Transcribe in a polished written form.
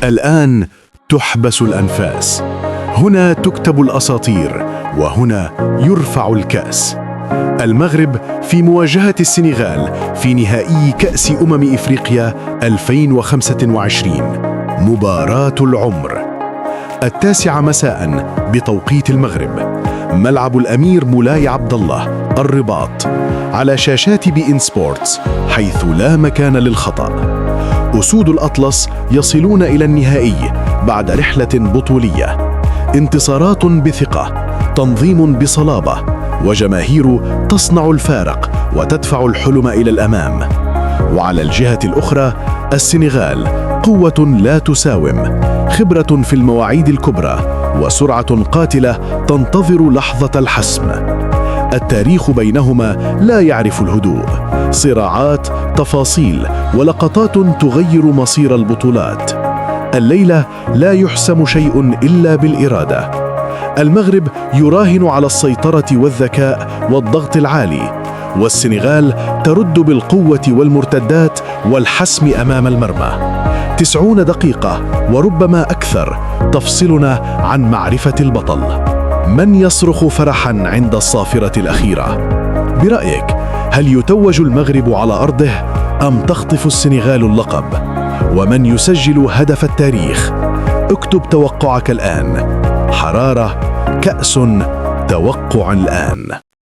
الآن تحبس الأنفاس، هنا تكتب الأساطير، وهنا يرفع الكأس. المغرب في مواجهة السنغال في نهائي كأس إفريقيا 2025، مباراة العمر. 9 مساء بتوقيت المغرب، ملعب الأمير مولاي عبد الله، الرباط، على شاشات بي إن سبورتس، حيث لا مكان للخطأ. أسود الأطلس يصلون إلى النهائي بعد رحلة بطولية، انتصارات بثقة، تنظيم بصلابة، وجماهير تصنع الفارق وتدفع الحلم إلى الأمام. وعلى الجهة الأخرى السنغال، قوة لا تساوم، خبرة في المواعيد الكبرى، وسرعة قاتلة تنتظر لحظة الحسم. التاريخ بينهما لا يعرف الهدوء، صراعات، تفاصيل، ولقطات تغير مصير البطولات. الليلة لا يحسم شيء إلا بالإرادة. المغرب يراهن على السيطرة والذكاء والضغط العالي، والسنغال ترد بالقوة والمرتدات والحسم أمام المرمى. 90 دقيقة وربما أكثر تفصلنا عن معرفة البطل. من يصرخ فرحاً عند الصافرة الأخيرة؟ برأيك، هل يتوج المغرب على أرضه أم تخطف السنغال اللقب؟ ومن يسجل هدف التاريخ؟ اكتب توقعك الآن. حرارة، كأس، توقع الآن.